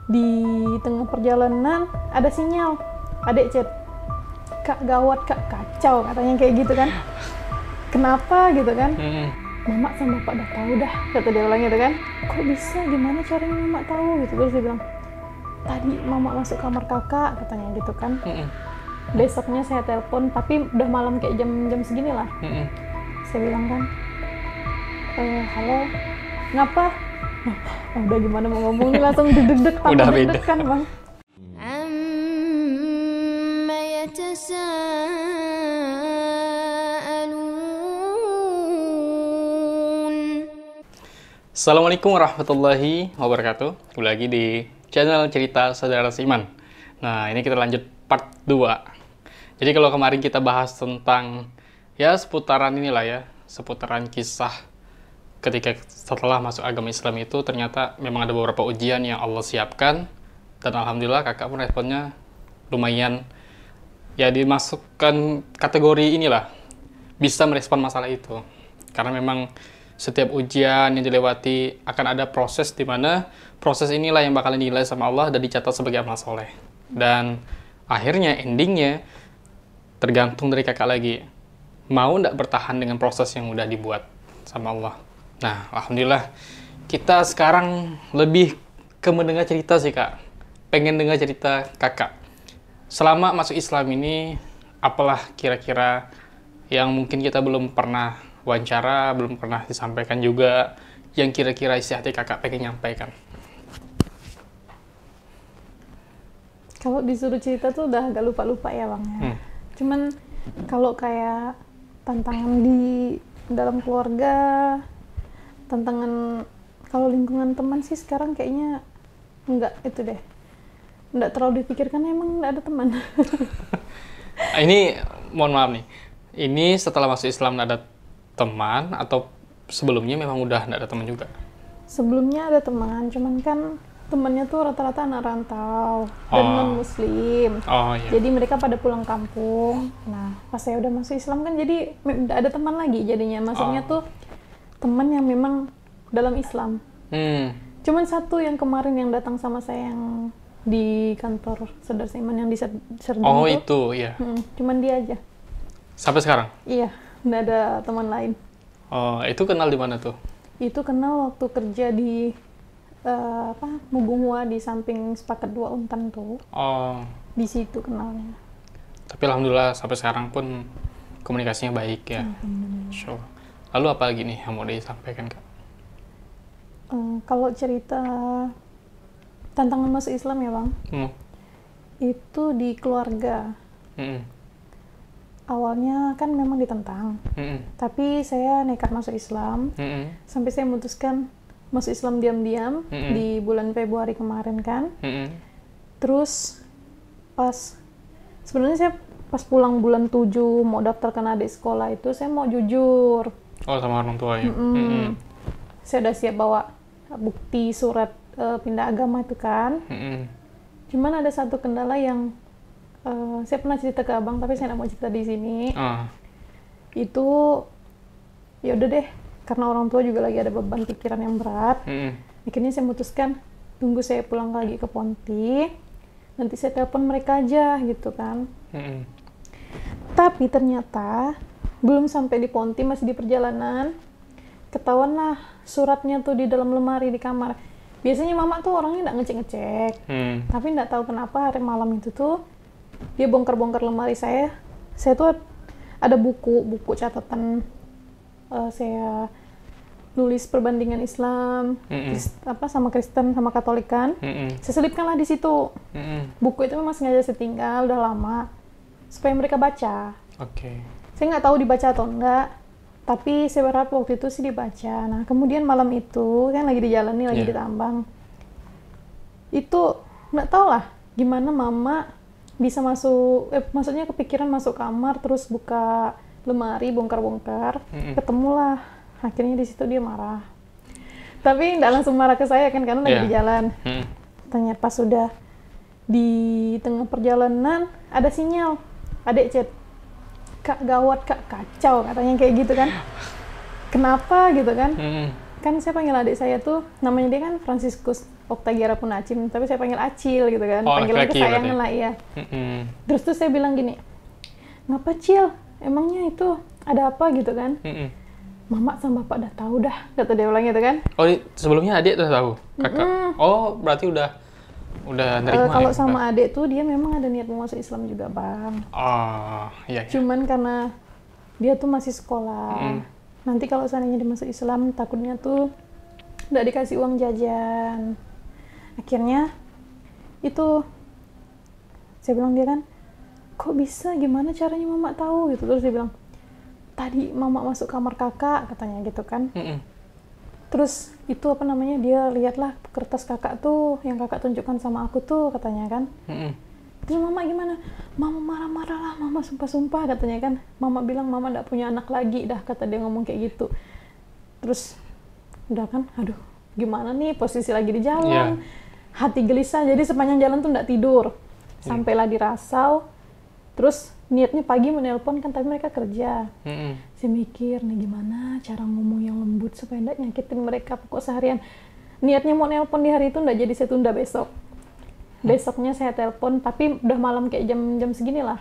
Di tengah perjalanan ada sinyal, adek chat, "Kak, gawat Kak, kacau," katanya kayak gitu kan. Kenapa gitu kan? "Mama sama Bapak udah tahu dah," kata dia bilang gitu kan. "Kok bisa? Gimana caranya Mama tahu?" gitu. Terus dia bilang, "Tadi Mama masuk kamar Kakak," katanya gitu kan. Besoknya saya telepon, tapi udah malam kayak jam segini lah. Saya bilang kan, "Halo, ngapa?" Udah gimana mau ngomong nih, langsung deg-deg tambah deg-deg kan bang. Assalamualaikum warahmatullahi wabarakatuh. Kembali lagi di channel Cerita Saudara Seiman. Nah, ini kita lanjut part 2. Jadi kalau kemarin kita bahas tentang ya seputaran inilah ya, seputaran kisah ketika setelah masuk agama Islam itu ternyata memang ada beberapa ujian yang Allah siapkan, dan alhamdulillah kakak pun responnya lumayan ya, dimasukkan kategori inilah bisa merespon masalah itu. Karena memang setiap ujian yang dilewati akan ada proses di mana proses inilah yang bakal dinilai sama Allah dan dicatat sebagai amal soleh. Dan akhirnya endingnya tergantung dari kakak lagi, mau nggak bertahan dengan proses yang udah dibuat sama Allah. Nah, alhamdulillah kita sekarang lebih ke mendengar cerita sih kak. Pengen dengar cerita kakak. Selama masuk Islam ini, apalah kira-kira yang mungkin kita belum pernah wawancara, belum pernah disampaikan juga, yang kira-kira isi hati kakak pengen nyampaikan? Kalau disuruh cerita tuh udah agak lupa-lupa ya bang ya. Cuman kalau kayak tantangan di dalam keluarga, tantangan kalau lingkungan teman sih sekarang kayaknya enggak itu deh. Enggak terlalu dipikirkan, emang enggak ada teman. Ini mohon maaf nih. Ini setelah masuk Islam ada teman atau sebelumnya memang udah enggak ada teman juga? Sebelumnya ada teman, cuman kan temannya tuh rata-rata anak rantau dan non-muslim. Iya. Jadi mereka pada pulang kampung. Nah, pas saya udah masuk Islam kan jadi udah ada teman lagi jadinya. Maksudnya tuh teman yang memang dalam Islam. Cuman satu yang kemarin yang datang sama saya yang di kantor Saudara Seiman yang di Serdang itu ya. Cuman dia aja. Sampai sekarang? Iya, nggak ada teman lain. Itu kenal di mana tuh? Itu kenal waktu kerja di Mugunghwa di samping Sepakat 2 Untan tuh. Di situ kenalnya. Tapi alhamdulillah sampai sekarang pun komunikasinya baik ya. Sure. Lalu apa lagi nih yang mau disampaikan kak? Kalau cerita tantangan masuk Islam ya bang, itu di keluarga. Awalnya kan memang ditentang, tapi saya nekat masuk Islam, sampai saya memutuskan masuk Islam diam-diam di bulan Februari kemarin kan. Terus sebenarnya saya pas pulang bulan 7 mau daftarkan adik sekolah itu saya mau jujur. Sama orang tua ya? Saya udah siap bawa bukti surat pindah agama itu kan. Cuman ada satu kendala yang saya pernah cerita ke abang, tapi saya nggak mau cerita di sini. Itu ya udah deh, karena orang tua juga lagi ada beban pikiran yang berat. Akhirnya saya memutuskan tunggu saya pulang lagi ke Ponti, nanti saya telepon mereka aja gitu kan. Tapi ternyata belum sampai di Ponti, masih di perjalanan, ketahuan lah suratnya tuh di dalam lemari di kamar. Biasanya mama tuh orangnya nggak ngecek-ngecek, tapi nggak tahu kenapa hari malam itu tuh dia bongkar-bongkar lemari saya. Saya tuh ada buku catatan, saya nulis perbandingan Islam sama Kristen sama Katolik kan. Saya selipkanlah di situ. Buku itu memang sengaja saya tinggal udah lama supaya mereka baca. Saya nggak tahu dibaca atau enggak, tapi saya berharap waktu itu sih dibaca. Nah kemudian malam itu kan lagi di jalan nih, lagi di Tambang, itu nggak tahu lah gimana mama bisa masuk, maksudnya kepikiran masuk kamar terus buka lemari, bongkar-bongkar, ketemulah. Akhirnya di situ dia marah, tapi nggak langsung marah ke saya kan karena lagi di jalan. Ternyata pas sudah di tengah perjalanan ada sinyal, adek chat, "Kak, gawat Kak, kacau," katanya kayak gitu kan. Kenapa gitu kan. Kan saya panggil adik saya tuh namanya dia kan Franciscus. Oktagiara Punacim, tapi saya panggil Acil gitu kan, Oh, panggilan laki-laki kesayangan berarti. lah ya. Mm-mm. Terus tuh saya bilang gini, ngapa Cil? Emangnya itu ada apa gitu kan? Mm-mm. Mama sama bapak udah tahu dah, kata dia bilang gitu kan. Oh, sebelumnya adik udah tahu? Kakak? Oh, berarti udah nerima Kalau ya? sama adik tuh dia memang ada niat mau masuk Islam juga bang. Oh, iya. Cuman karena dia tuh masih sekolah. Nanti kalau seandainya dia masuk Islam, takutnya tuh nggak dikasih uang jajan. Akhirnya itu saya bilang dia kan, kok bisa, gimana caranya mama tahu gitu. Terus dia bilang, tadi mama masuk kamar kakak katanya gitu kan. Terus itu apa namanya, dia lihatlah kertas kakak tuh yang kakak tunjukkan sama aku tuh katanya kan. Terus mama gimana? Mama marah-marah lah, mama sumpah-sumpah katanya kan. Mama bilang mama nggak punya anak lagi dah, kata dia ngomong kayak gitu. Terus udah kan, aduh gimana nih, posisi lagi di jalan, hati gelisah, jadi sepanjang jalan tuh nggak tidur. Sampailah di Rasau, terus niatnya pagi menelpon kan, tapi mereka kerja. Saya mikir nih gimana cara ngomong yang lembut supaya nggak nyakitin mereka. Pokok seharian niatnya mau nelpon di hari itu nggak jadi, saya tunda besok. Besoknya saya telepon, tapi udah malam kayak jam segini lah.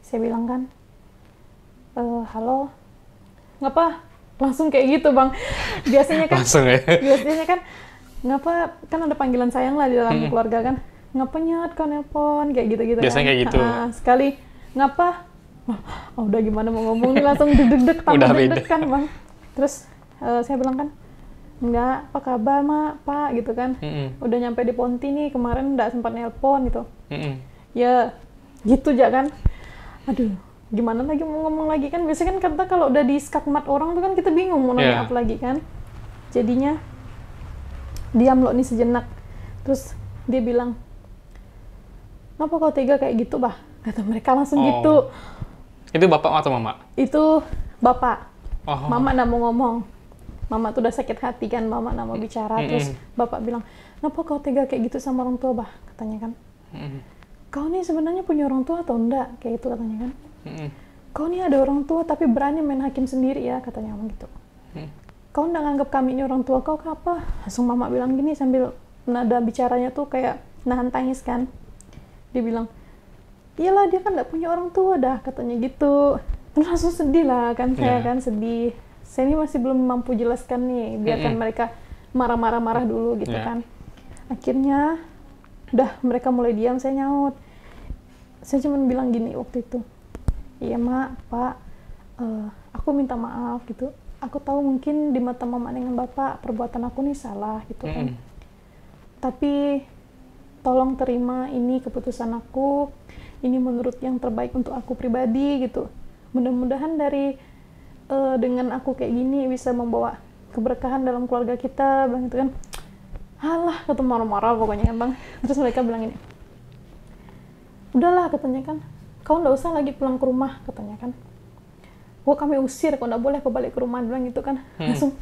Saya bilang kan, halo, ngapa? Langsung kayak gitu bang. Biasanya kan, Langsung ya? biasanya kan, ngapa, kan ada panggilan sayang lah di dalam keluarga kan. Ngapa Nyat kau nelpon, kayak gitu-gitu. Biasanya kan. kayak gitu. Sekali, ngapa? Oh, udah gimana mau ngomong nih, langsung deg-deg, tambah deg-deg kan bang. Terus saya bilang kan, enggak, apa kabar mak, pak gitu kan. Udah nyampe di Ponti nih, kemarin nggak sempat nelpon gitu. Ya gitu aja kan. Aduh, gimana lagi mau ngomong lagi kan. Biasanya kan kata kalau udah di skakmat orang tuh kan kita bingung mau nanya apa lagi kan. Jadinya diam loh nih sejenak. Terus dia bilang, kenapa kau tega kayak gitu bah? Kata mereka langsung gitu. Itu bapak atau mama? Itu bapak. Oh. Mama nggak mau ngomong. Mama tuh udah sakit hati kan, mama nggak mau bicara. Terus bapak bilang, kenapa kau tega kayak gitu sama orang tua bah? Katanya kan. Kau nih sebenarnya punya orang tua atau enggak? Kayak itu katanya kan. Kau nih ada orang tua tapi berani main hakim sendiri ya, katanya ngomong gitu. Kau nggak nganggap kami ini orang tua kau ke apa? Langsung mama bilang gini sambil nada bicaranya tuh kayak nahan tangis kan. Dia bilang, iyalah dia kan nggak punya orang tua dah, katanya gitu. Terus langsung sedih lah kan, saya kan sedih. Saya ini masih belum mampu jelaskan nih, biarkan mereka marah-marah dulu gitu kan. Akhirnya udah mereka mulai diam, saya nyaut. Saya cuma bilang gini waktu itu, iya mak, pak, aku minta maaf gitu. Aku tahu mungkin di mata mama dengan bapak perbuatan aku nih salah gitu kan. Tapi tolong terima ini keputusan aku, ini menurut yang terbaik untuk aku pribadi gitu. Mudah-mudahan dari dengan aku kayak gini bisa membawa keberkahan dalam keluarga kita, bang gitu kan. Halah, kata marah-marah pokoknya kan bang. Terus mereka bilang ini, udahlah katanya kan, kau nggak usah lagi pulang ke rumah katanya kan. Wah kami usir, kau nggak boleh kau balik ke rumah, bilang gitu kan. Langsung.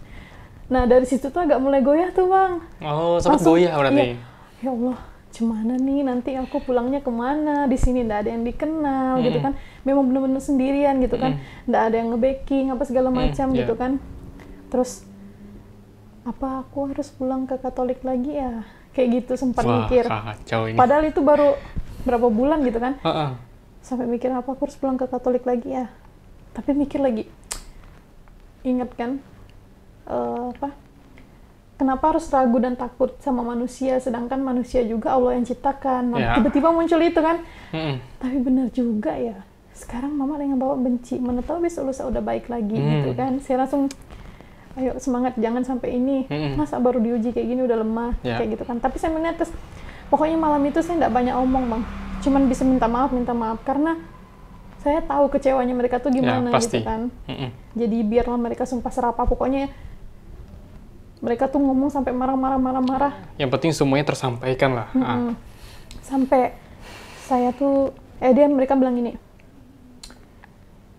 Nah dari situ tuh agak mulai goyah tuh bang. Oh, sempat goyah berarti. Ya Allah, gimana nih nanti aku pulangnya kemana? Di sini nggak ada yang dikenal gitu kan. Memang bener-bener sendirian gitu kan. Nggak ada yang nge-backing apa segala macam gitu kan. Terus apa aku harus pulang ke Katolik lagi ya? Kayak gitu sempat mikir. Kacau ini. Padahal itu baru berapa bulan gitu kan. Sampai mikir apa aku harus pulang ke Katolik lagi ya? Tapi mikir lagi. Ingat kan kenapa harus ragu dan takut sama manusia, sedangkan manusia juga Allah yang ciptakan. Tiba-tiba muncul itu kan. Tapi benar juga ya. Sekarang mama dengan bapak benci, mana tahu besok lusa udah baik lagi gitu kan. Saya langsung, ayo semangat, jangan sampai ini. Masa baru diuji kayak gini udah lemah kayak gitu kan. Tapi saya menetes, pokoknya malam itu saya nggak banyak omong bang. Cuman bisa minta maaf karena saya tahu kecewanya mereka tuh gimana gitu kan. Jadi biarlah mereka sumpah serapah, pokoknya mereka tuh ngomong sampai marah-marah. Yang penting semuanya tersampaikan lah. Sampai saya tuh, mereka bilang gini,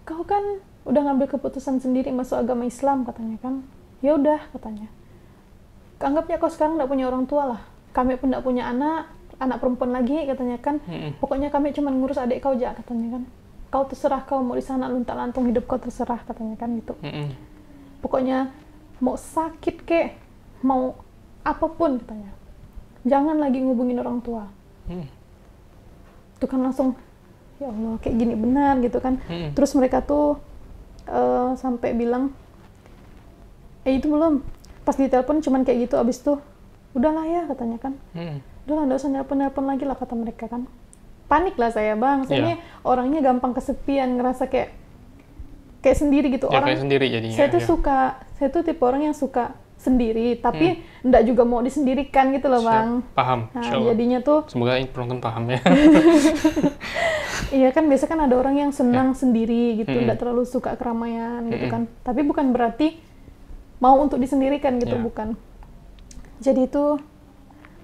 kau kan udah ngambil keputusan sendiri masuk agama Islam katanya kan. Ya udah katanya. Anggapnya kau sekarang nggak punya orang tua lah. Kami pun nggak punya anak perempuan lagi katanya kan. Pokoknya kami cuma ngurus adik kau aja katanya kan. Kau terserah, kau mau di sana luntang-lantung hidup kau terserah katanya kan gitu. Pokoknya mau sakit kek, mau apapun katanya. jangan lagi ngubungin orang tua. Itu kan langsung, ya Allah kayak gini benar gitu kan. Terus mereka tuh sampai bilang, itu belum, pas ditelepon cuman kayak gitu, abis itu udahlah ya katanya kan. Udahlah nggak usah nelpon lagi lah kata mereka kan. Panik lah saya bang, saya ini orangnya gampang kesepian, ngerasa kayak sendiri gitu. Ya, kayak sendiri jadinya. Saya tuh tipe orang yang suka sendiri, tapi enggak juga mau disendirikan gitu loh bang. Paham. Nah, jadinya tuh. Semoga penonton paham ya. Iya kan, biasa kan ada orang yang senang sendiri gitu, enggak terlalu suka keramaian gitu kan. Tapi bukan berarti mau untuk disendirikan gitu, bukan. Jadi itu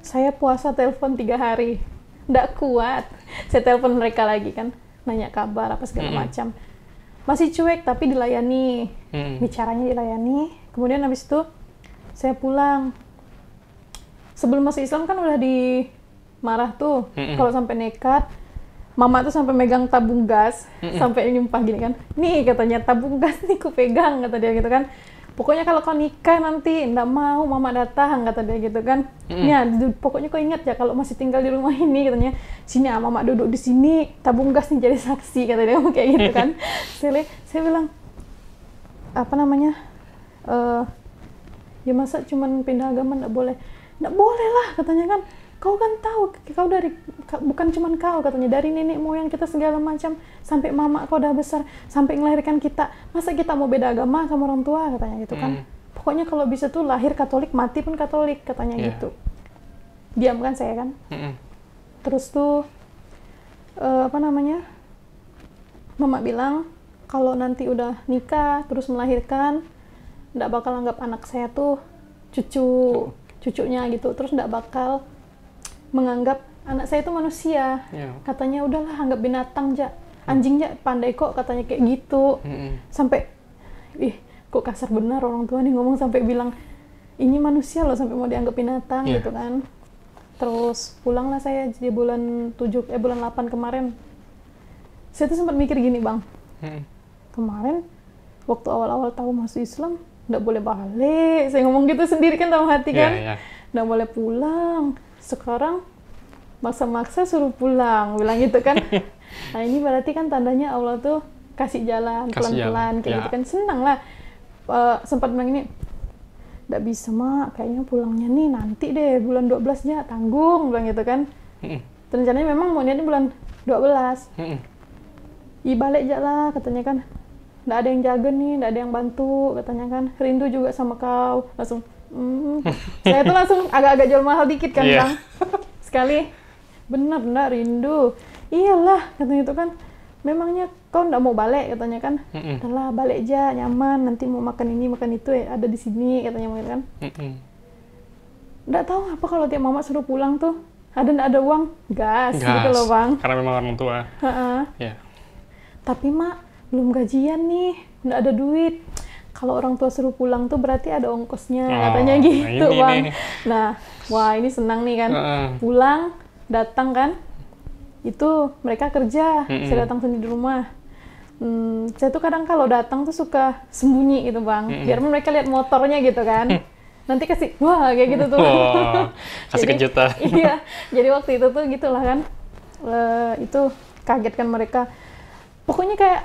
saya puasa telepon 3 hari, enggak kuat. Saya telepon mereka lagi kan, nanya kabar apa segala macam. Masih cuek tapi dilayani, bicaranya dilayani. Kemudian habis itu saya pulang. Sebelum masuk Islam kan udah dimarah tuh, kalau sampai nekat. Mama tuh sampai megang tabung gas, sampai nyumpah gini kan. Nih katanya tabung gas nih ku pegang, kata dia gitu kan. Pokoknya kalau kau nikah nanti ndak mau mama datang, kata dia gitu kan. Ya, pokoknya kau ingat ya kalau masih tinggal di rumah ini, katanya. Sini mama duduk di sini, tabung gas nih jadi saksi, kata dia kayak gitu kan. Saya bilang apa namanya? Ya masa cuman pindah agama ndak boleh? Ndak boleh lah katanya kan. Kau kan tahu, bukan cuman kau katanya, dari nenek moyang kita segala macam, sampai mama kau udah besar, sampai melahirkan kita, masa kita mau beda agama sama orang tua, katanya gitu kan. Pokoknya kalau bisa tuh lahir Katolik, mati pun Katolik, katanya gitu. Diam kan saya kan. Terus tuh apa namanya, mama bilang kalau nanti udah nikah terus melahirkan, nggak bakal anggap anak saya tuh cucunya gitu, terus nggak bakal menganggap anak saya itu manusia. Katanya udahlah anggap binatang aja, anjing aja pandai kok, katanya kayak gitu. Sampai kok kasar benar orang tua nih ngomong, sampai bilang ini manusia loh sampai mau dianggap binatang gitu kan. Terus pulanglah saya di bulan 8 kemarin. Saya tuh sempat mikir gini bang, kemarin waktu awal-awal tahu masuk Islam nggak boleh balik, saya ngomong gitu sendiri kan dalam hati kan, nggak boleh pulang. Sekarang maksa-maksa suruh pulang, bilang gitu kan. Nah ini berarti kan tandanya Allah tuh kasih jalan pelan-pelan kayak gitu kan. Senang lah. Sempat bilang ini, nggak bisa mak, kayaknya pulangnya nih nanti deh bulan 12 nya tanggung, bilang gitu kan. Rencananya memang mau niatnya bulan 12. Balik aja lah katanya kan, nggak ada yang jaga nih, nggak ada yang bantu katanya kan, rindu juga sama kau. Langsung saya tuh langsung agak-agak jual mahal dikit kan bang. Sekali, benar rindu. Iyalah katanya itu kan, memangnya kau nggak mau balik katanya kan. Udahlah balik aja, nyaman, nanti mau makan ini makan itu ada di sini katanya kan. Nggak tahu apa kalau tiap mama suruh pulang tuh ada uang gas gitu loh bang. Karena memang orang tua. Tapi mak belum gajian nih, nggak ada duit. Kalau orang tua suruh pulang tuh berarti ada ongkosnya, katanya gitu bang. Nah, wah ini senang nih kan. Pulang, datang kan, itu mereka kerja, saya datang sendiri di rumah. Saya tuh kadang kalau datang tuh suka sembunyi gitu bang, biar mereka lihat motornya gitu kan. Nanti kasih, wah kayak gitu tuh. Kasih kejutan. Iya, jadi waktu itu tuh gitulah kan. Itu kaget kan mereka. Pokoknya kayak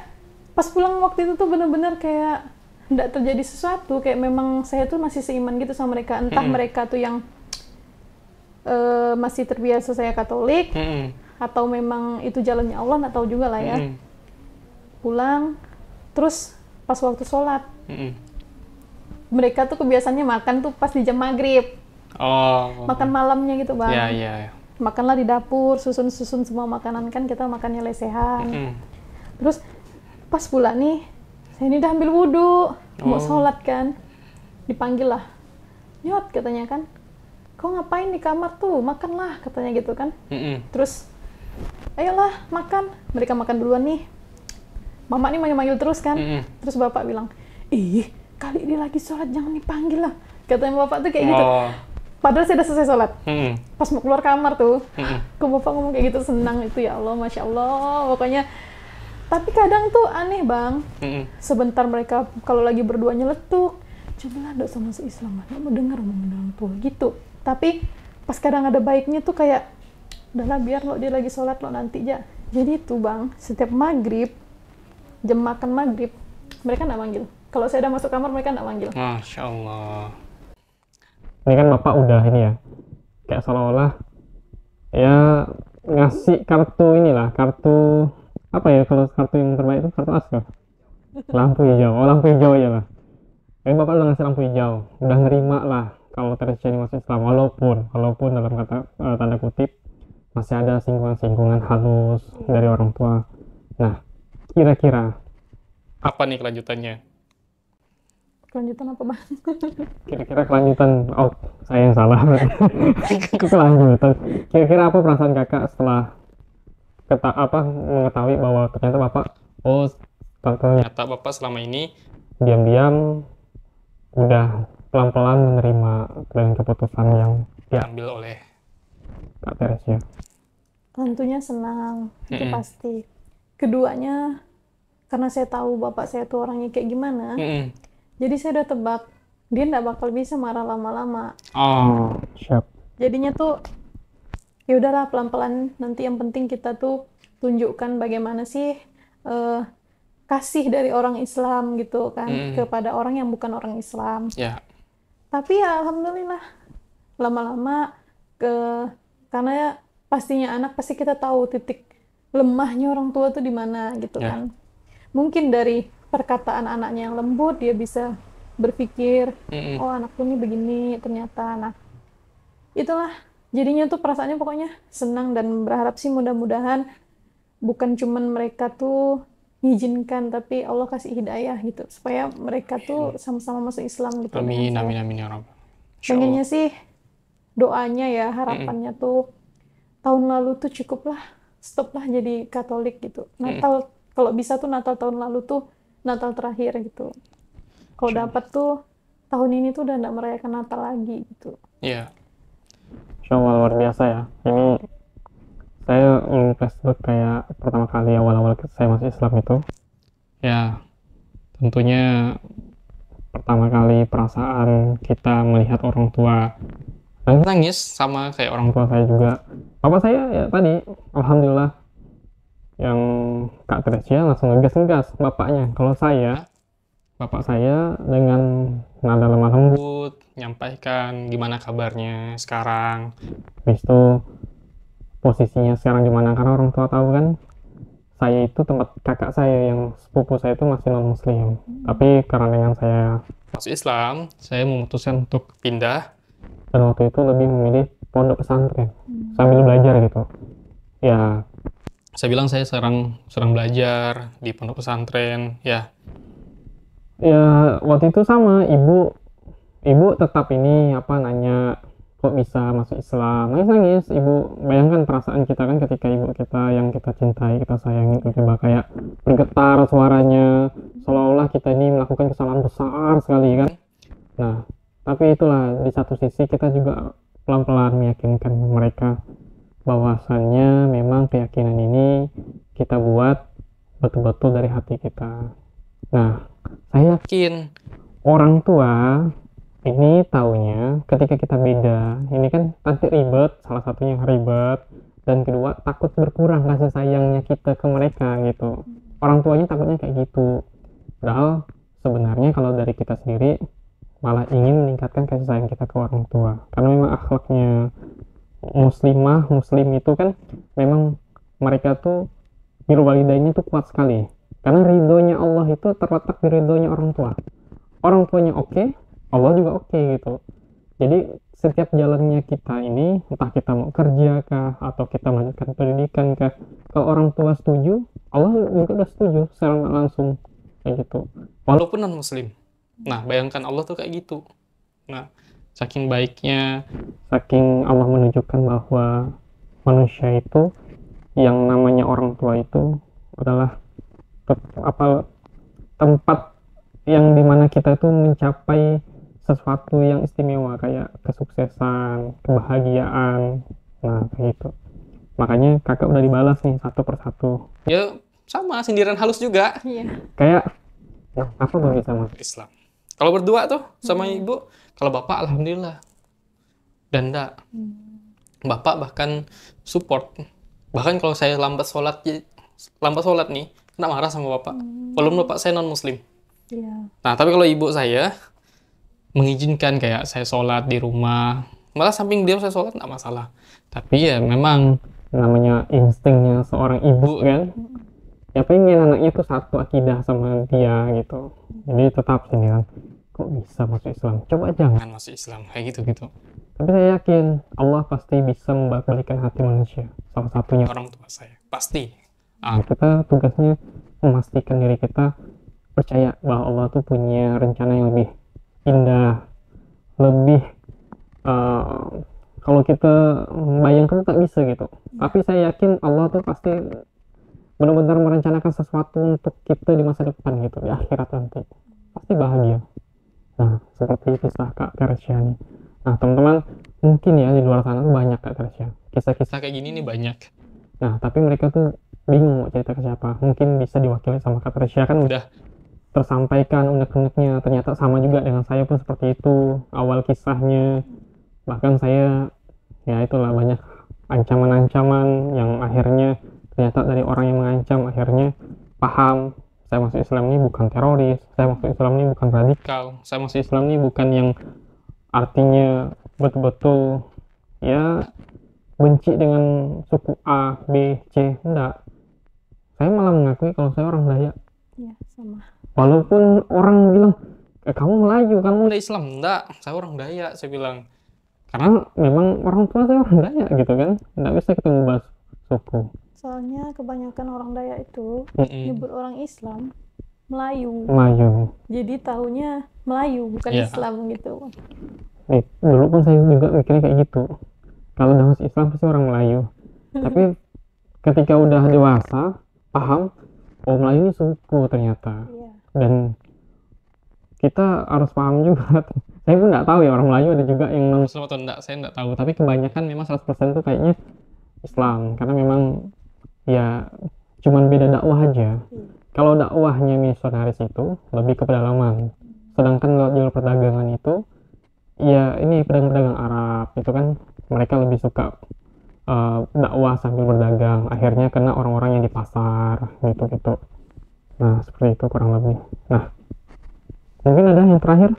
pas pulang waktu itu tuh bener-bener kayak nggak terjadi sesuatu, kayak memang saya tuh masih seiman gitu sama mereka. Entah mereka tuh yang masih terbiasa saya Katolik, atau memang itu jalannya Allah, nggak tahu juga lah ya. Pulang, terus pas waktu sholat, mereka tuh kebiasaannya makan tuh pas di jam maghrib. Makan malamnya gitu bang. Makanlah di dapur, susun semua makanan kan, kita makannya lesehan. Terus pas pula nih, saya ini udah ambil wudhu, mau sholat kan, dipanggil lah, Nyot katanya kan, kau ngapain di kamar tuh, makanlah katanya gitu kan. Terus, ayolah makan, mereka makan duluan nih, mama nih manggil-manggil terus kan. Terus bapak bilang, kali ini lagi sholat jangan dipanggil lah, katanya bapak tuh kayak gitu. Padahal saya udah selesai sholat, pas mau keluar kamar tuh, kok bapak ngomong kayak gitu, senang itu ya Allah, Masya Allah, pokoknya. Tapi kadang tuh aneh bang, sebentar mereka kalau lagi berdua nyeletuk, cobalah nggak usah masuk Islam, nggak mau dengar omongan orang tua gitu. Tapi pas kadang ada baiknya tuh kayak udahlah biar lo dia lagi sholat lo nanti aja. Jadi tuh bang, setiap maghrib, jam makan maghrib, mereka nggak manggil. Kalau saya udah masuk kamar mereka nggak manggil. Masya Allah. Ini kan bapak udah ini ya, kayak seolah-olah ya ngasih kartu inilah, kartu apa ya, kalau kartu yang terbaik itu kartu as kah? Lampu hijau, oh lampu hijau aja lah. Ini bapak udah ngasih lampu hijau, udah nerima lah kalau tradisi ini masuk Islam, walaupun dalam kata tanda kutip masih ada singgungan-singgungan halus dari orang tua. Nah, kira-kira Apa nih kelanjutannya? Kelanjutan apa bang? kira-kira kelanjutan, oh saya yang salah. Kelanjutan, kira-kira apa perasaan kakak setelah mengetahui bahwa ternyata bapak Ternyata bapak selama ini diam-diam udah pelan-pelan menerima dengan keputusan yang diambil oleh Kak Teresia. Tentunya senang, itu pasti. Keduanya, karena saya tahu bapak saya tuh orangnya kayak gimana, jadi saya udah tebak, dia nggak bakal bisa marah lama-lama. Oh, siap. Jadinya tuh, ya udahlah pelan-pelan, nanti yang penting kita tuh tunjukkan bagaimana sih kasih dari orang Islam gitu kan, kepada orang yang bukan orang Islam. ya. Tapi ya alhamdulillah, lama-lama karena ya pastinya anak pasti kita tahu titik lemahnya orang tua tuh di mana gitu kan. Mungkin dari perkataan anaknya yang lembut dia bisa berpikir, oh anakku ini begini ternyata. Nah, itulah jadinya tuh perasaannya pokoknya senang dan berharap sih mudah-mudahan bukan cuman mereka tuh ngizinkan, tapi Allah kasih hidayah gitu supaya mereka tuh sama-sama masuk Islam gitu. Amin ya Rabb. Pengennya sih doanya ya, harapannya tuh tahun lalu tuh cukuplah, stoplah jadi Katolik gitu. Natal kalau bisa tuh Natal tahun lalu tuh Natal terakhir gitu. Kalau dapat tuh tahun ini tuh udah nggak merayakan Natal lagi gitu. Iya. Insya Allah luar biasa ya. Ini saya flashback kayak pertama kali awal-awal saya masuk Islam itu. Ya, tentunya Pertama kali perasaan kita melihat orang tua nangis sama kayak orang tua. tua saya juga. Bapak saya ya tadi, alhamdulillah yang Kak Teresia langsung ngegas bapaknya. Kalau saya, bapak saya dengan nada lemah lembut, Nyampaikan gimana kabarnya sekarang. habis itu posisinya sekarang gimana, karena orang tua tahu kan saya itu tempat kakak saya yang sepupu saya itu masih non muslim, tapi karena dengan saya Masuk Islam, saya memutuskan untuk pindah. dan waktu itu lebih memilih pondok pesantren sambil belajar gitu ya. Saya bilang saya sedang belajar di pondok pesantren, ya. Ya waktu itu sama ibu tetap ini nanya kok bisa masuk Islam, nangis ibu. Bayangkan perasaan kita kan ketika ibu kita yang kita cintai, kita sayangi tiba-tiba kayak bergetar suaranya seolah-olah kita ini melakukan kesalahan besar sekali kan. Nah tapi itulah, di satu sisi kita juga pelan-pelan meyakinkan mereka bahwasannya memang keyakinan ini kita buat betul-betul dari hati kita. Nah saya Yakin. orang tua ini taunya ketika kita beda, ini kan nanti ribet, salah satunya ribet, dan kedua takut berkurang kasih sayangnya kita ke mereka gitu. Orang tuanya takutnya kayak gitu. Padahal sebenarnya kalau dari kita sendiri malah ingin meningkatkan kasih sayang kita ke orang tua. Karena memang akhlaknya muslim itu kan memang mereka tuh birrul walidainnya tuh kuat sekali. Karena ridhonya Allah itu terletak di ridhonya orang tua. Orang tuanya oke, Allah juga oke gitu. Jadi setiap jalannya kita ini, entah kita mau kerja kah atau kita melanjutkan pendidikan kah, kalau orang tua setuju, Allah juga udah setuju secara nggak langsung kayak gitu. Walaupun non-muslim. Nah, bayangkan Allah tuh kayak gitu. Nah, saking baiknya, Saking Allah menunjukkan bahwa manusia itu yang namanya orang tua itu adalah tempat yang dimana kita itu mencapai sesuatu yang istimewa kayak kesuksesan, kebahagiaan. Nah kayak gitu. Makanya kakak udah dibalas nih satu persatu. ya sama, sindiran halus juga. Iya. Kayak apa belum bisa masuk Islam. Kalau berdua tuh sama ibu, kalau bapak alhamdulillah. Dan enggak. Bapak bahkan support. Bahkan kalau saya lambat sholat nih, kena marah sama Bapak. Walaupun Bapak saya non-muslim. Iya. Nah, tapi kalau ibu saya mengizinkan kayak saya sholat di rumah, malah samping dia saya sholat nggak masalah. Tapi ya memang namanya instingnya seorang ibu kan, ya pengen anaknya tuh satu akidah sama dia gitu. Jadi tetap sini kan, kok bisa masuk Islam? Coba jangan masuk Islam kayak gitu. Tapi saya yakin Allah pasti bisa membalikkan hati manusia. Salah satunya orang tua saya, pasti. Kita tugasnya memastikan diri kita percaya bahwa Allah tuh punya rencana yang lebih indah, lebih kalau kita bayangkan tak bisa gitu. Tapi saya yakin Allah tuh pasti benar-benar merencanakan sesuatu untuk kita di masa depan gitu, di akhirat nanti. Pasti bahagia. Nah, seperti kisah Kak Teresia nih. Nah, teman-teman, mungkin ya di luar sana tuh banyak Kak Teresia. Kisah-kisah kayak gini nih banyak. Nah, tapi mereka tuh bingung mau cerita ke siapa. Mungkin bisa diwakili sama Kak Teresia, kan udah tersampaikan unek-uneknya. Ternyata sama juga dengan saya pun seperti itu. Awal kisahnya, bahkan saya, ya itulah banyak ancaman-ancaman yang akhirnya ternyata dari orang yang mengancam akhirnya paham. Saya masuk Islam ini bukan teroris, saya masuk Islam ini bukan radikal, saya masuk Islam ini bukan yang artinya betul-betul ya benci dengan suku A, B, C, enggak. Saya malah mengakui kalau saya orang Dayak. Iya, sama. Walaupun orang bilang, kamu Melayu, kamu udah Islam. Enggak, saya orang Dayak, saya bilang. Karena memang orang tua saya orang Dayak gitu kan, enggak bisa kita ngubah suku. Soalnya kebanyakan orang Dayak itu nyebut orang Islam Melayu. Jadi tahunya Melayu, bukan Islam gitu. Dulu pun saya juga mikirnya kayak gitu. Kalau udah masuk Islam pasti orang Melayu. Tapi ketika udah dewasa, paham, oh Melayu ini suku ternyata. Dan kita harus paham juga. Saya pun nggak tahu ya orang Melayu ada juga yang non-Muslim atau enggak, saya nggak tahu. Tapi kebanyakan memang 100% itu kayaknya Islam. Karena memang ya cuman beda dakwah aja. Kalau dakwahnya misionaris itu lebih ke pedalaman. Sedangkan lewat jalur perdagangan itu ya ini pedagang-pedagang Arab itu kan mereka lebih suka dakwah sambil berdagang, akhirnya kena orang-orang yang di pasar gitu. Nah seperti itu kurang lebih. Nah mungkin ada yang terakhir.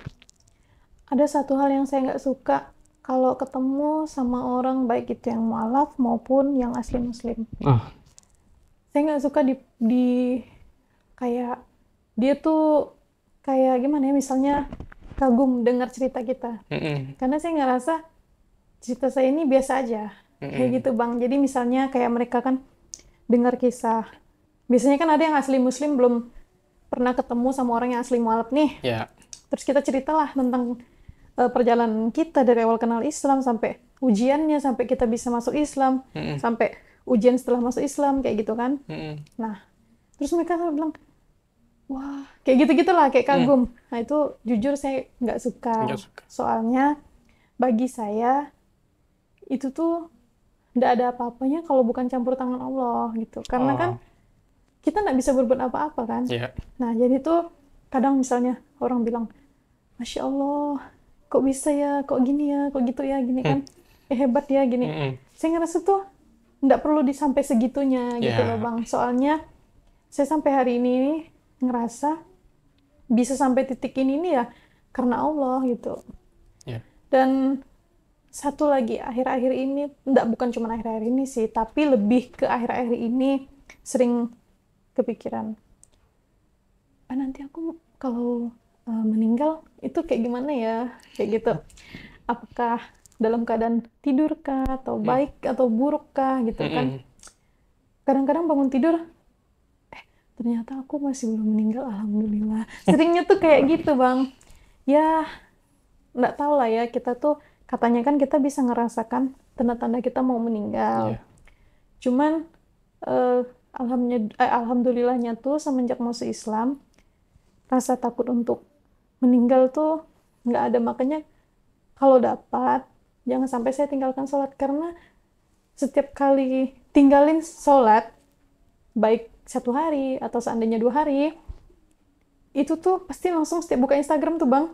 Ada satu hal yang saya nggak suka kalau ketemu sama orang, baik itu yang mualaf maupun yang asli muslim. Saya nggak suka di kayak dia tuh kayak gimana ya, misalnya kagum dengar cerita kita. Karena saya ngerasa cerita saya ini biasa aja. Kayak gitu Bang. Jadi misalnya kayak mereka kan dengar kisah. Biasanya kan ada yang asli muslim belum pernah ketemu sama orang yang asli mualaf nih. Terus kita ceritalah tentang perjalanan kita dari awal kenal Islam sampai ujiannya, sampai kita bisa masuk Islam, sampai ujian setelah masuk Islam, kayak gitu kan. Nah, terus mereka bilang, wah, kayak gitu-gitulah, kayak kagum. Nah, itu jujur saya nggak suka. Soalnya bagi saya itu tuh nggak ada apa-apanya kalau bukan campur tangan Allah gitu. Karena kan kita nggak bisa berbuat apa-apa kan. Nah, jadi tuh kadang misalnya orang bilang, Masya Allah, kok bisa ya, kok gini ya, kok gitu ya, gini kan. Hebat ya, gini. Saya ngerasa tuh nggak perlu sampai segitunya gitu loh Bang. Soalnya saya sampai hari ini ngerasa bisa sampai titik ini nih ya karena Allah gitu. Dan satu lagi, akhir-akhir ini, bukan cuma akhir-akhir ini sih, tapi lebih ke akhir-akhir ini sering kepikiran, nanti aku kalau meninggal itu kayak gimana ya, kayak gitu. Apakah dalam keadaan tidur kah, atau baik atau buruk kah gitu kan. Kadang-kadang bangun tidur, ternyata aku masih belum meninggal, alhamdulillah. Seringnya tuh kayak gitu Bang. Ya nggak tahu lah ya, kita tuh katanya kan kita bisa ngerasakan tanda-tanda kita mau meninggal. Cuman alhamdulillahnya tuh semenjak masuk Islam, rasa takut untuk meninggal tuh nggak ada. Makanya kalau dapat, jangan sampai saya tinggalkan sholat. Karena setiap kali tinggalin sholat, baik 1 hari atau seandainya 2 hari, itu tuh pasti langsung setiap buka Instagram tuh Bang,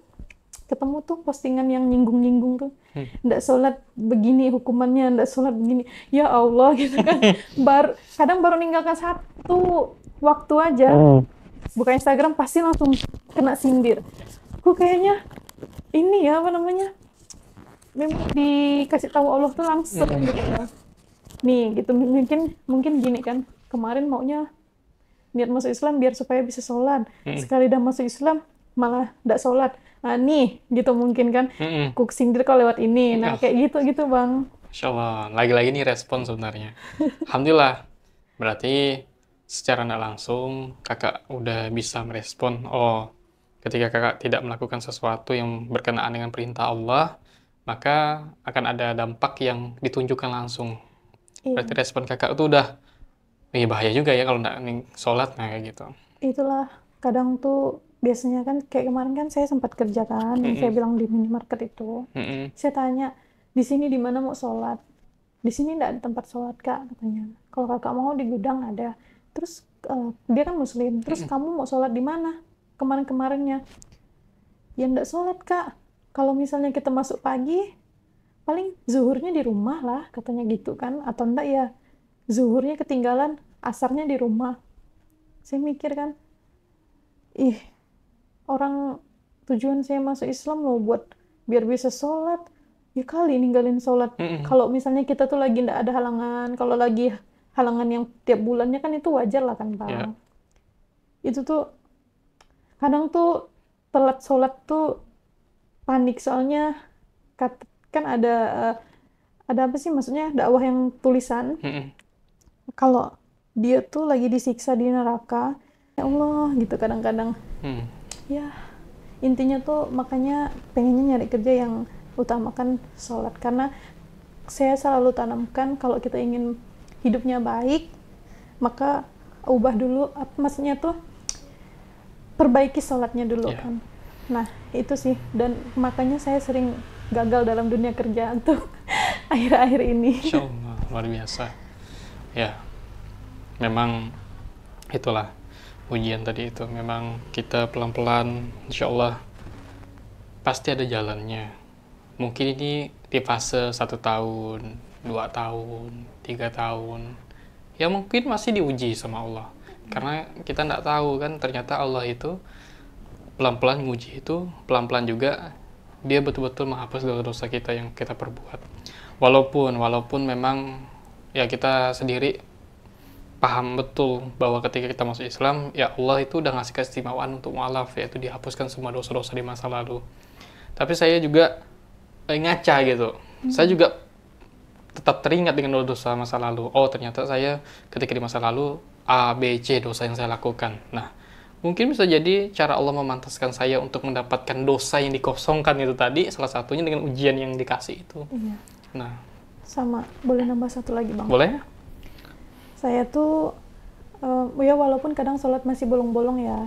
ketemu tuh postingan yang nyinggung-nyinggung tuh. Nggak sholat begini hukumannya, nggak sholat begini. Ya Allah gitu kan. Kadang baru ninggalkan satu waktu aja. Buka Instagram pasti langsung kena sindir. Aku kayaknya ini ya apa namanya? Memang dikasih tahu Allah tuh langsung gitu. Nih gitu mungkin gini kan. Kemarin maunya niat masuk Islam biar supaya bisa sholat. Sekali udah masuk Islam malah nggak sholat. Nah nih gitu mungkin kan. Aku sindir kalau lewat ini. Nah kayak gitu Bang. Masya Allah, lagi-lagi nih respon sebenarnya. Alhamdulillah, berarti secara nggak langsung kakak udah bisa merespon, oh ketika kakak tidak melakukan sesuatu yang berkenaan dengan perintah Allah, maka akan ada dampak yang ditunjukkan langsung. Berarti respon kakak itu udah, bahaya juga ya kalau nggak sholat, nah kayak gitu. Itulah, kadang tuh biasanya kan kayak kemarin kan saya sempat kerja kan, yang saya bilang di minimarket itu. Saya tanya, di sini di mana mau sholat? Di sini nggak ada tempat sholat kak, katanya. Kalau kakak mau di gudang ada. Terus dia kan muslim, terus kamu mau sholat di mana? Kemarin-kemarinnya. Ya nggak sholat kak. Kalau misalnya kita masuk pagi, paling zuhurnya di rumah lah, katanya gitu kan. Atau enggak ya, zuhurnya ketinggalan, asarnya di rumah. Saya mikir kan, orang tujuan saya masuk Islam loh buat biar bisa sholat. Ya kali ninggalin sholat. Kalau misalnya kita tuh lagi nggak ada halangan, kalau lagi halangan yang tiap bulannya kan itu wajar lah kan Bang. Itu tuh kadang tuh telat sholat tuh panik soalnya kan ada apa sih maksudnya dakwah yang tulisan. Kalau dia tuh lagi disiksa di neraka, ya Allah gitu kadang-kadang. Ya intinya tuh makanya pengennya nyari kerja yang utamakan sholat, karena saya selalu tanamkan kalau kita ingin hidupnya baik, maka ubah dulu, maksudnya tuh perbaiki sholatnya dulu kan. Nah itu sih, dan makanya saya sering gagal dalam dunia kerja untuk akhir-akhir ini. Insya Allah, luar biasa. Ya, memang itulah ujian tadi itu. Memang kita pelan-pelan, insya Allah pasti ada jalannya. Mungkin ini di fase 1 tahun, 2 tahun, 3 tahun, ya mungkin masih diuji sama Allah. Karena kita nggak tahu kan, ternyata Allah itu pelan-pelan nguji itu, pelan-pelan juga dia betul-betul menghapus dosa-dosa kita yang kita perbuat. Walaupun memang ya kita sendiri paham betul bahwa ketika kita masuk Islam, ya Allah itu udah ngasih keistimewaan untuk mu'alaf, yaitu dihapuskan semua dosa-dosa di masa lalu. Tapi saya juga ngaca gitu. Saya juga tetap teringat dengan dosa masa lalu. Oh, ternyata saya ketika di masa lalu A, B, C dosa yang saya lakukan. Nah, mungkin bisa jadi cara Allah memantaskan saya untuk mendapatkan dosa yang dikosongkan itu tadi, salah satunya dengan ujian yang dikasih itu. Iya. Nah, sama, boleh nambah satu lagi Bang? Boleh? Saya tuh ya walaupun kadang sholat masih bolong-bolong ya.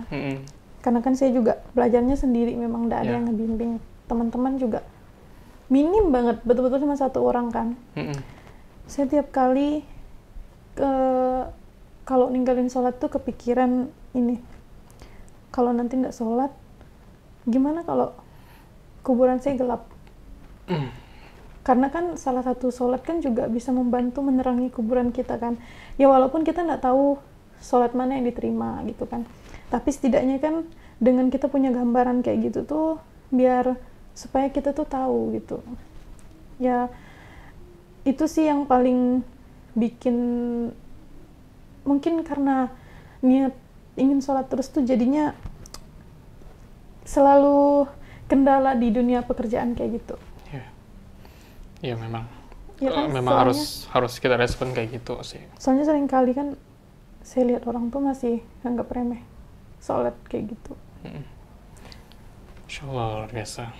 Karena kan saya juga belajarnya sendiri, memang nggak ada yang ngebimbing. Teman-teman juga minim banget, betul-betul cuma 1 orang kan. Saya tiap kali kalau ninggalin sholat tuh kepikiran ini, kalau nanti nggak sholat gimana kalau kuburan saya gelap. Karena kan salah satu sholat kan juga bisa membantu menerangi kuburan kita kan. Ya walaupun kita nggak tahu sholat mana yang diterima gitu kan, tapi setidaknya kan dengan kita punya gambaran kayak gitu tuh biar supaya kita tuh tahu gitu. Ya itu sih yang paling bikin, mungkin karena niat ingin sholat terus tuh jadinya selalu kendala di dunia pekerjaan kayak gitu. Ya memang. Ya kan, memang harus kita respon kayak gitu sih. Soalnya sering kali kan saya lihat orang tuh masih anggap remeh sholat kayak gitu. Insya Allah luar biasa.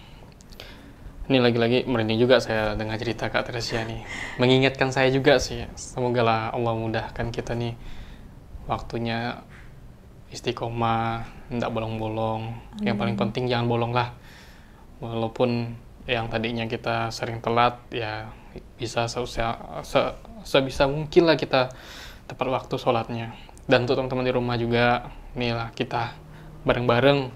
Ini lagi-lagi merinding juga saya dengar cerita Kak Teresia nih. Mengingatkan saya juga sih. Semoga lah Allah mudahkan kita nih waktunya istiqomah, tidak bolong-bolong. Yang paling penting jangan bolong lah. Walaupun yang tadinya kita sering telat, ya bisa sebisa mungkin lah kita tepat waktu sholatnya. Dan untuk teman-teman di rumah juga, inilah kita bareng-bareng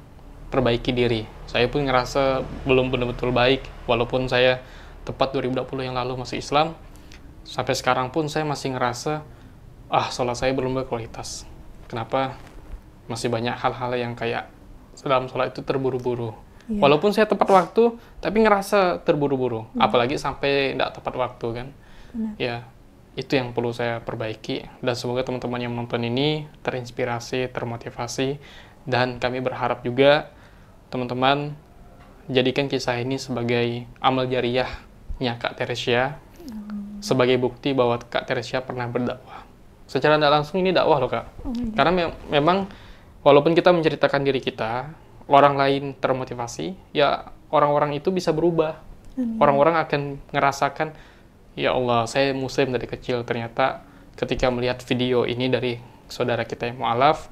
perbaiki diri. Saya pun ngerasa belum benar-betul baik, walaupun saya tepat 2020 yang lalu masuk Islam, sampai sekarang pun saya masih ngerasa, sholat saya belum berkualitas. Kenapa? Masih banyak hal-hal yang kayak dalam sholat itu terburu-buru. Walaupun saya tepat waktu, tapi ngerasa terburu-buru. Apalagi sampai tidak tepat waktu kan. Ya, itu yang perlu saya perbaiki. Dan semoga teman-teman yang menonton ini terinspirasi, termotivasi. Dan kami berharap juga teman-teman jadikan kisah ini sebagai amal jariyahnya Kak Teresia. Sebagai bukti bahwa Kak Teresia pernah berdakwah. Secara tidak langsung ini dakwah loh Kak. Karena memang walaupun kita menceritakan diri kita, orang lain termotivasi, ya orang-orang itu bisa berubah. Orang-orang akan ngerasakan, ya Allah, saya muslim dari kecil, ternyata ketika melihat video ini dari saudara kita yang mu'alaf,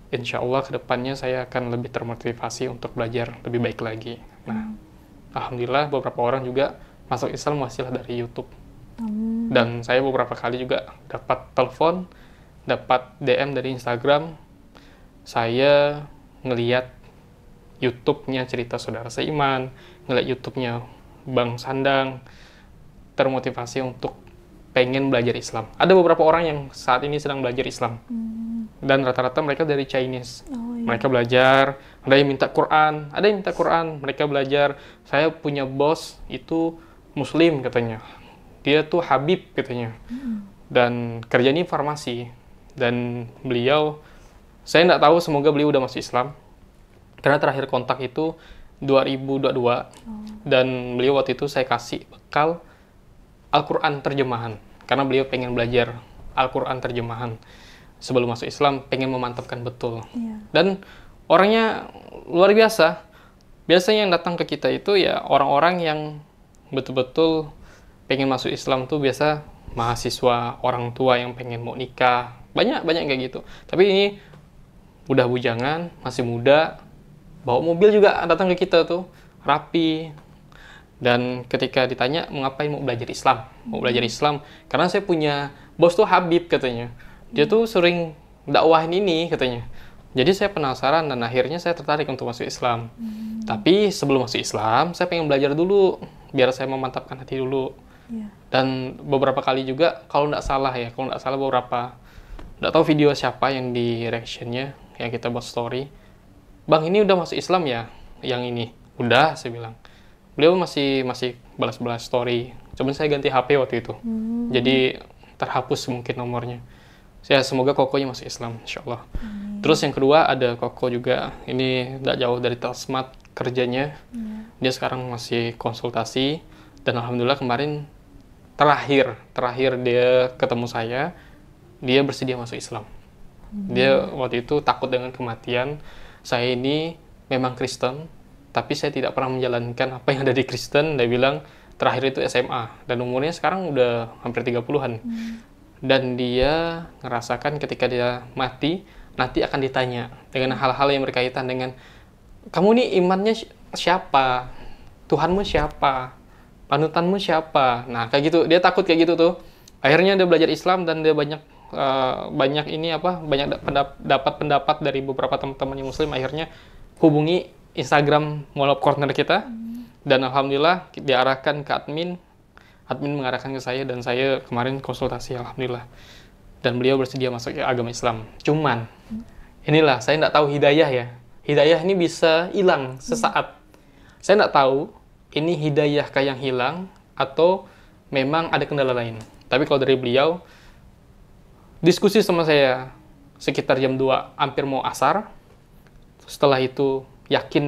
insya Allah kedepannya saya akan lebih termotivasi untuk belajar lebih baik lagi. Nah, alhamdulillah beberapa orang juga masuk Islam wasilah dari YouTube. Dan saya beberapa kali juga dapat telepon, dapat DM dari Instagram, saya ngelihat YouTube-nya Cerita Saudara Seiman, ngeliat YouTube-nya Bang Sandang, termotivasi untuk pengen belajar Islam. Ada beberapa orang yang saat ini sedang belajar Islam. Dan rata-rata mereka dari Chinese. Mereka belajar, ada yang minta Quran, mereka belajar. Saya punya bos itu Muslim katanya. Dia tuh Habib katanya. Dan kerjanya farmasi. Dan beliau, saya nggak tahu, semoga beliau udah masuk Islam. Karena terakhir kontak itu 2022, dan beliau waktu itu saya kasih bekal Al-Quran terjemahan. Karena beliau pengen belajar Al-Quran terjemahan. Sebelum masuk Islam, pengen memantapkan betul. Dan orangnya luar biasa. Biasanya yang datang ke kita itu ya orang-orang yang betul-betul pengen masuk Islam tuh biasa mahasiswa, orang tua yang pengen mau nikah. Banyak kayak gitu. Tapi ini udah bujangan, masih muda, bawa mobil juga datang ke kita tuh, rapi. Dan ketika ditanya, mau ngapain? Mau belajar Islam. Karena saya punya bos tuh Habib katanya. Dia tuh sering dakwahin ini katanya. Jadi saya penasaran dan akhirnya saya tertarik untuk masuk Islam. Tapi sebelum masuk Islam, saya pengen belajar dulu, biar saya memantapkan hati dulu. Dan beberapa kali juga, kalau nggak salah beberapa, nggak tahu video siapa yang di reaction-nya, yang kita buat story, Bang, ini udah masuk Islam ya? Yang ini? Udah, saya bilang. Beliau masih balas-balas story. Cuman saya ganti HP waktu itu. Jadi terhapus mungkin nomornya. Saya semoga kokonya masuk Islam, insya Allah. Terus yang kedua ada koko juga. Ini nggak jauh dari Tasmat kerjanya. Dia sekarang masih konsultasi. Dan alhamdulillah kemarin terakhir dia ketemu saya, dia bersedia masuk Islam. Dia waktu itu takut dengan kematian. Saya ini memang Kristen, tapi saya tidak pernah menjalankan apa yang ada di Kristen. Dia bilang, terakhir itu SMA, dan umurnya sekarang udah hampir 30-an. Dan dia ngerasakan ketika dia mati, nanti akan ditanya dengan hal-hal yang berkaitan dengan, kamu nih imannya siapa? Tuhanmu siapa? Panutanmu siapa? Nah, kayak gitu. Dia takut kayak gitu tuh. Akhirnya dia belajar Islam, dan dia banyak dapat pendapat dari beberapa teman-teman yang Muslim. Akhirnya hubungi Instagram Mualaf Corner kita, dan alhamdulillah diarahkan ke admin mengarahkan ke saya, dan saya kemarin konsultasi alhamdulillah, dan beliau bersedia masuk ke agama Islam. Cuman inilah, saya nggak tahu hidayah ini bisa hilang sesaat. Saya nggak tahu ini hidayah kayak yang hilang atau memang ada kendala lain. Tapi kalau dari beliau diskusi sama saya sekitar jam 2, hampir mau asar. Setelah itu yakin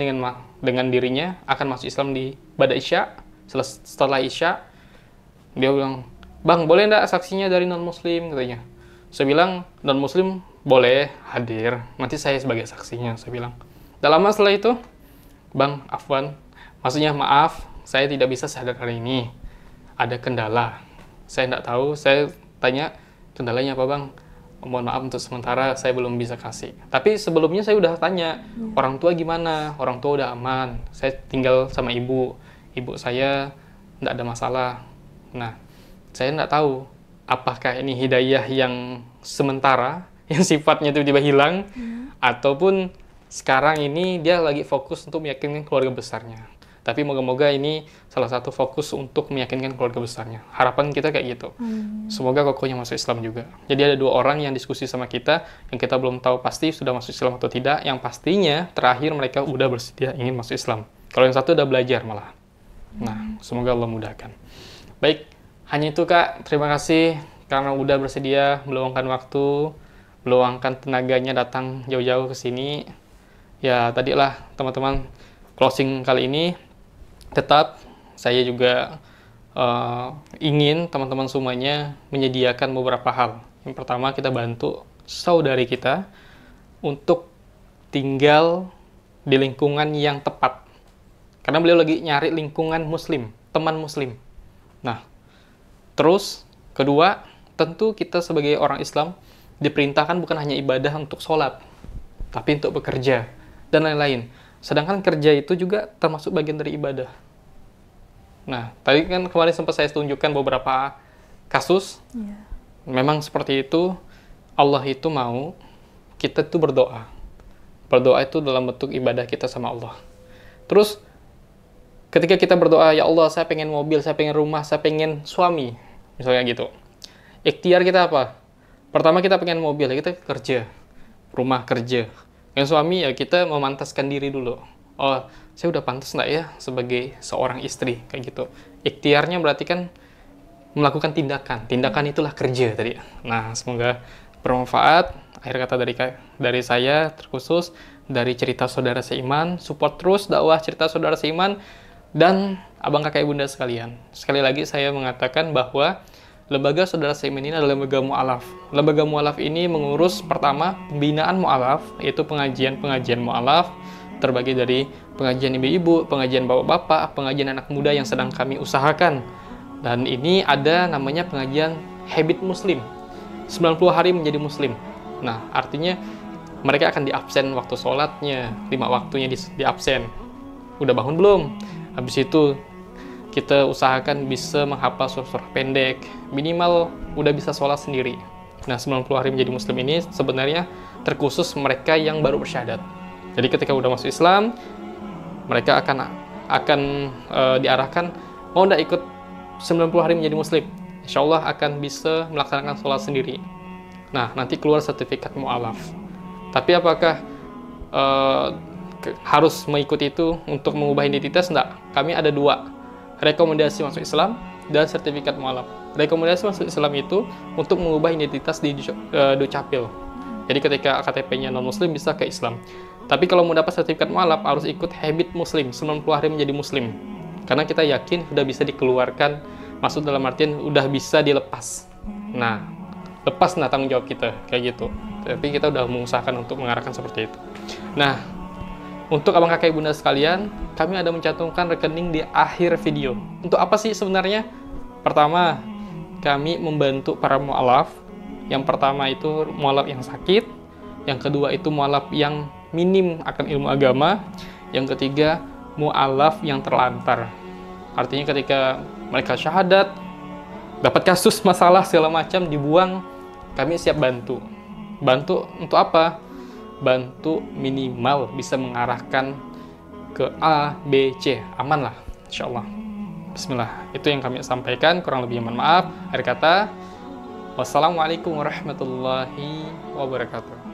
dengan dirinya akan masuk Islam di pada Isya. Setelah Isya, dia bilang, Bang, boleh nggak saksinya dari non-muslim, katanya. Saya bilang, non-muslim boleh hadir, nanti saya sebagai saksinya, saya bilang. Tak lama setelah itu, Bang, afwan, maksudnya maaf, saya tidak bisa sadar hari ini, ada kendala. Saya nggak tahu, saya tanya, kendalanya apa, Bang? Mohon maaf untuk sementara saya belum bisa kasih. Tapi sebelumnya saya udah tanya, orang tua gimana? Orang tua udah aman. Saya tinggal sama ibu. Ibu saya nggak ada masalah. Nah, saya nggak tahu apakah ini hidayah yang sementara, yang sifatnya tiba-tiba hilang, ataupun sekarang ini dia lagi fokus untuk meyakinkan keluarga besarnya. Tapi moga-moga ini salah satu fokus untuk meyakinkan keluarga besarnya. Harapan kita kayak gitu. Semoga kokohnya masuk Islam juga. Jadi ada 2 orang yang diskusi sama kita, yang kita belum tahu pasti sudah masuk Islam atau tidak. Yang pastinya terakhir mereka udah bersedia ingin masuk Islam. Kalau yang satu udah belajar malah. Nah, semoga Allah mudahkan. Baik, hanya itu Kak. Terima kasih karena udah bersedia meluangkan waktu, meluangkan tenaganya datang jauh-jauh ke sini. Ya, tadilah teman-teman closing kali ini. Tetap saya juga ingin teman-teman semuanya menyediakan beberapa hal. Yang pertama, kita bantu saudari kita untuk tinggal di lingkungan yang tepat. Karena beliau lagi nyari lingkungan muslim, teman muslim. Nah, terus kedua, tentu kita sebagai orang Islam diperintahkan bukan hanya ibadah untuk sholat, tapi untuk bekerja dan lain-lain. Sedangkan kerja itu juga termasuk bagian dari ibadah. Nah, tadi kan kemarin sempat saya tunjukkan beberapa kasus. Memang seperti itu, Allah itu mau kita itu berdoa. Berdoa itu dalam bentuk ibadah kita sama Allah. Terus, ketika kita berdoa, ya Allah, saya pengen mobil, saya pengen rumah, saya pengen suami. Misalnya gitu. Ikhtiar kita apa? Pertama kita pengen mobil, ya kita kerja. Rumah kerja. Yang suami, ya kita memantaskan diri dulu. Oh, saya udah pantas nggak ya sebagai seorang istri? Kayak gitu. Ikhtiarnya berarti kan melakukan tindakan. Tindakan itulah kerja tadi. Nah, semoga bermanfaat. Akhir kata dari saya, terkhusus dari cerita saudara seiman. Support terus dakwah cerita saudara seiman. Dan abang kakak ibunda sekalian. Sekali lagi saya mengatakan bahwa lembaga saudara seiman ini adalah lembaga mu'alaf. Lembaga mu'alaf ini mengurus pertama pembinaan mu'alaf, yaitu pengajian-pengajian mu'alaf, terbagi dari pengajian ibu-ibu, pengajian bapak-bapak, pengajian anak muda yang sedang kami usahakan. Dan ini ada namanya pengajian habit muslim. 90 hari menjadi muslim. Nah, artinya mereka akan diabsen waktu sholatnya, 5 waktunya diabsen. Udah bangun belum? Habis itu kita usahakan bisa menghafal surah-surah pendek, minimal udah bisa sholat sendiri. Nah, 90 hari menjadi muslim ini sebenarnya terkhusus mereka yang baru bersyahadat. Jadi ketika udah masuk Islam, mereka akan diarahkan, mau nggak ikut 90 hari menjadi muslim? Insya Allah akan bisa melaksanakan sholat sendiri. Nah, nanti keluar sertifikat mu'alaf. Tapi apakah harus mengikuti itu untuk mengubah identitas? Enggak. Kami ada 2. Rekomendasi masuk Islam dan sertifikat mu'alaf. Rekomendasi masuk Islam itu untuk mengubah identitas di Dukcapil. Jadi ketika KTP-nya non-muslim bisa ke Islam. Tapi kalau mau dapat sertifikat mu'alaf harus ikut habit muslim, 90 hari menjadi muslim. Karena kita yakin sudah bisa dikeluarkan, maksud dalam artian udah bisa dilepas. Nah, lepas tanggung jawab kita, kayak gitu. Tapi kita udah mengusahakan untuk mengarahkan seperti itu. Nah, untuk abang kakak ibunda sekalian, kami ada mencantumkan rekening di akhir video. Untuk apa sih sebenarnya? Pertama, kami membantu para mu'alaf. Yang pertama itu mu'alaf yang sakit. Yang kedua itu mu'alaf yang minim akan ilmu agama. Yang ketiga, mu'alaf yang terlantar. Artinya ketika mereka syahadat, dapat kasus masalah segala macam dibuang, kami siap bantu. Bantu untuk apa? Bantu minimal bisa mengarahkan ke A, B, C. Aman lah, insya Allah. Bismillah. Itu yang kami sampaikan, kurang lebih mohon maaf. Akhir kata, wassalamualaikum warahmatullahi wabarakatuh.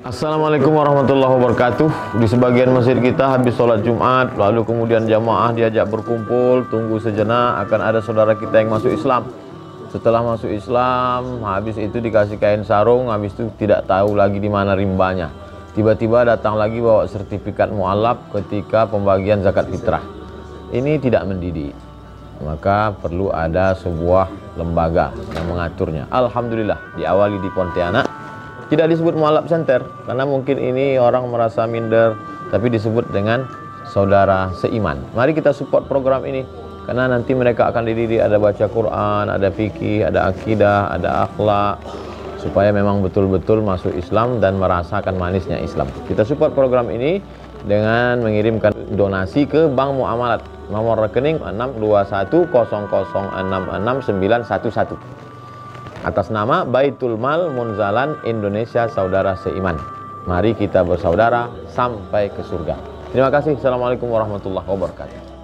Assalamualaikum warahmatullahi wabarakatuh. Di sebagian masjid kita habis sholat Jumat, lalu kemudian jamaah diajak berkumpul, tunggu sejenak, akan ada saudara kita yang masuk Islam. Setelah masuk Islam, habis itu dikasih kain sarung, habis itu tidak tahu lagi di mana rimbanya. Tiba-tiba datang lagi bawa sertifikat mu'alaf ketika pembagian zakat fitrah. Ini tidak mendidik. Maka perlu ada sebuah lembaga yang mengaturnya. Alhamdulillah, diawali di Pontianak. Tidak disebut mu'alaf center, karena mungkin ini orang merasa minder, tapi disebut dengan saudara seiman. Mari kita support program ini, karena nanti mereka akan dididik, ada baca Quran, ada fikih, ada akidah, ada akhlak, supaya memang betul-betul masuk Islam dan merasakan manisnya Islam. Kita support program ini dengan mengirimkan donasi ke Bank Muamalat. Nomor rekening 62100669111. atas nama Baitul Mal Munzalan Indonesia Saudara Seiman. Mari kita bersaudara sampai ke surga. Terima kasih. Assalamualaikum warahmatullahi wabarakatuh.